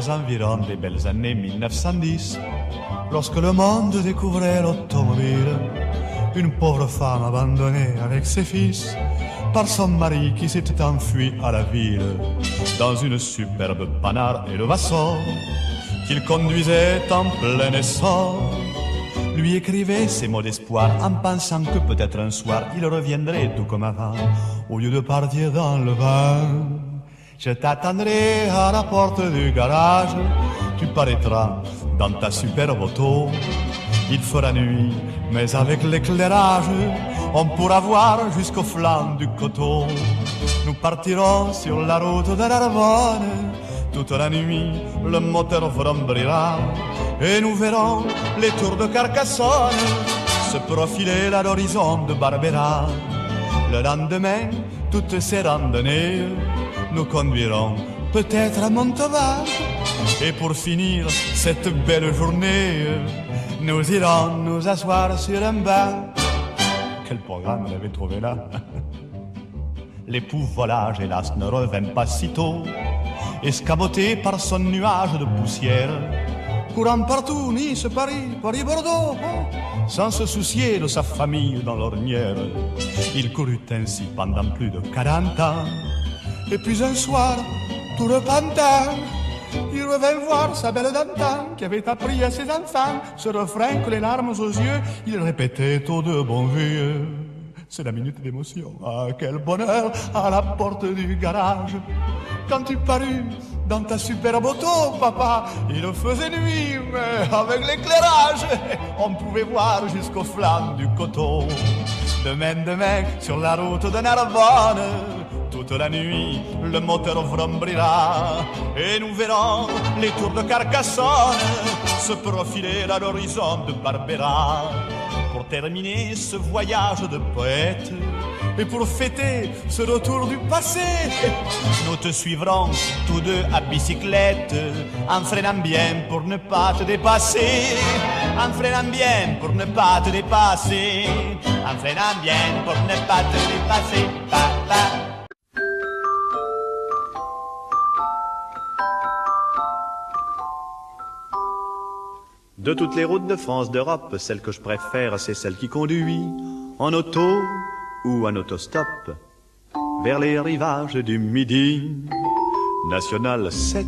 aux environs des belles années 1910, lorsque le monde découvrait l'automobile, une pauvre femme abandonnée avec ses fils par son mari qui s'était enfui à la ville dans une superbe Panhard et le Vassor qu'il conduisait en plein essor. Lui écrivait ces mots d'espoir en pensant que peut-être un soir il reviendrait tout comme avant au lieu de partir dans le vent. Je t'attendrai à la porte du garage, tu paraîtras dans ta superbe auto. Il fera nuit, mais avec l'éclairage, on pourra voir jusqu'au flanc du coteau. Nous partirons sur la route de Narbonne, toute la nuit le moteur vrombrira, et nous verrons les tours de Carcassonne se profiler à l'horizon de Barbera. Le lendemain, toutes ces randonnées nous conduiront peut-être à Montauban, et pour finir cette belle journée, nous irons nous asseoir sur un banc. Quel programme elle avait trouvé là. L'époux volage, hélas, ne revint pas si tôt, escamoté par son nuage de poussière, courant partout, Nice, Paris, Paris-Bordeaux, sans se soucier de sa famille dans l'ornière. Il courut ainsi pendant plus de 40 ans, et puis un soir, tout repentant, il revint voir sa belle d'antan qui avait appris à ses enfants ce refrain que les larmes aux yeux, il répétait aux deux bons vieux. C'est la minute d'émotion, ah quel bonheur à la porte du garage. Quand tu parus dans ta superbe auto, papa, il faisait nuit, mais avec l'éclairage, on pouvait voir jusqu'au flanc du coteau. Demain, sur la route de Narbonne, toute la nuit, le moteur vrombrira, et nous verrons les tours de Carcassonne se profiler à l'horizon de Barbera. Pour terminer ce voyage de poète, et pour fêter ce retour du passé, nous te suivrons tous deux à bicyclette, en freinant bien pour ne pas te dépasser, en freinant bien pour ne pas te dépasser, en freinant bien pour ne pas te dépasser, papa. De toutes les routes de France, d'Europe, celle que je préfère, c'est celle qui conduit en auto ou en autostop vers les rivages du Midi. National 7.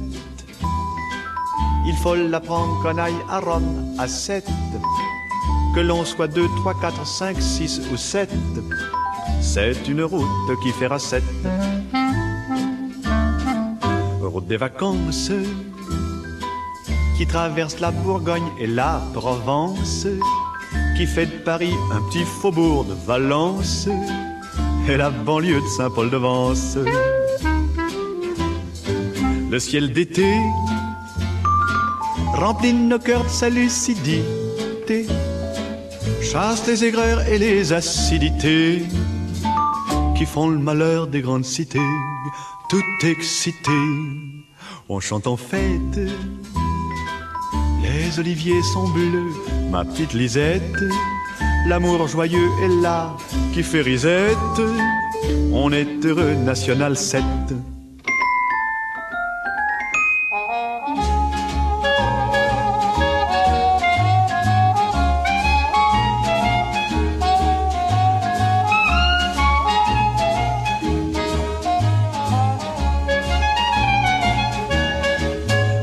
Il faut la prendre qu'on aille à Rome à 7. Que l'on soit 2, 3, 4, 5, 6 ou 7. C'est une route qui fera 7. Route des vacances qui traverse la Bourgogne et la Provence, qui fait de Paris un petit faubourg de Valence et la banlieue de Saint-Paul-de-Vence. Le ciel d'été remplit nos cœurs de sa lucidité, chasse les aigreurs et les acidités qui font le malheur des grandes cités. Tout excité, on chante en fête. Les oliviers sont bleus, ma petite Lisette. L'amour joyeux est là, qui fait risette. On est heureux, National 7.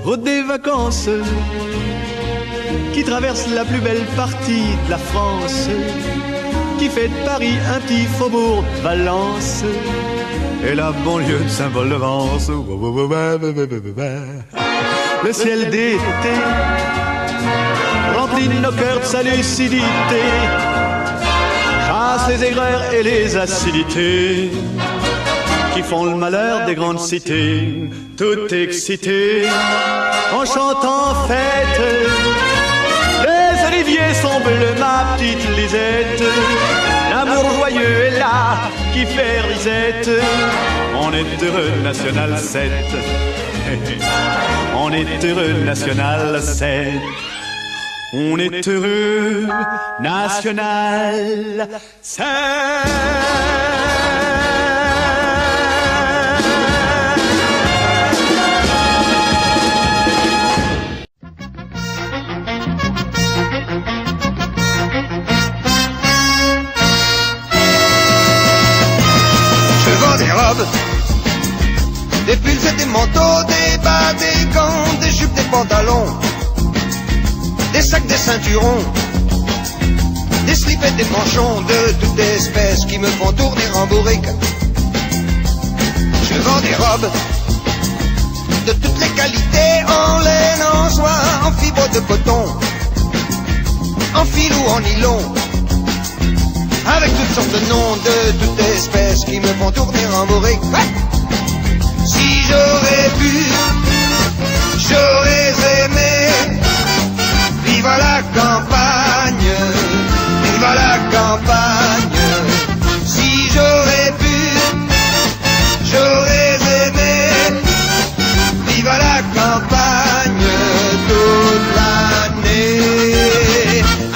Route des vacances qui traverse la plus belle partie de la France, qui fait de Paris un petit faubourg de Valence et la banlieue de Saint-Paul-de-Vence. Le ciel d'été remplit nos cœurs de sa lucidité, chasse les aigreurs et les acidités qui font le malheur des grandes cités. Tout excité, en chantant en fête. Les oliviers sont bleus, ma petite Lisette. L'amour joyeux est là, qui fait risette. On est heureux, National 7. On est heureux, National 7. On est heureux, National 7. robes, des pulls et des manteaux, des bas, des gants, des jupes, des pantalons, des sacs, des ceinturons, des slips et des manchons de toutes espèces qui me font tourner en bourrique. Je vends des robes de toutes les qualités, en laine, en soie, en fibre de coton, en fil ou en nylon, avec toutes sortes de noms de toutes espèces qui me font tourner en bourrique. Si j'aurais pu, j'aurais aimé vivre à la campagne, vivre à la campagne. Si j'aurais pu, j'aurais aimé vivre à la campagne toute l'année,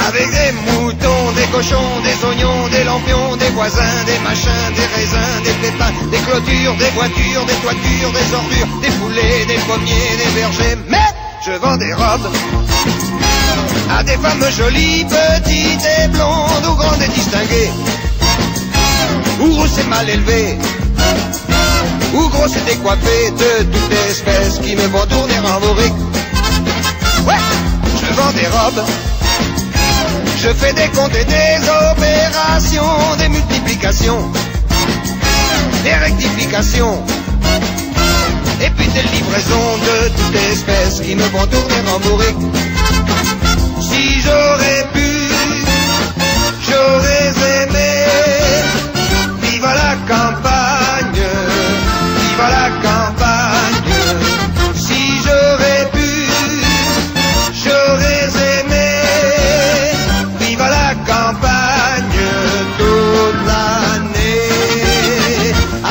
avec des moutons, des cochons, des oignons, des lampions, des voisins, des machins, des raisins, des pépins, des clôtures, des voitures, des toitures, des ordures, des poulets, des pommiers, des vergers. Mais je vends des robes à des femmes jolies, petites et blondes, ou grandes et distinguées, ou grosses et mal élevées, ou grosses et décoiffées, de toutes espèces qui me font tourner en bourrique. Ouais, je vends des robes, je fais des comptes et des opérations, des multiplications, des rectifications, et puis des livraisons de toutes espèces qui me font tourner en bourrique. Si j'aurais pu, j'aurais aimé vivre à la campagne, vivre à la campagne. Si j'aurais pu, j'aurais aimé vivre à la campagne toute l'année,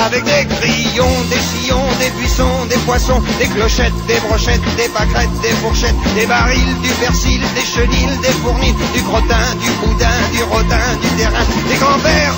avec des grillons, des sillons, des buissons, des poissons, des clochettes, des brochettes, des pâquerettes, des fourchettes, des barils, du persil, des chenilles, des fournils, du crottin, du boudin, du rotin, du terrain, des grands verres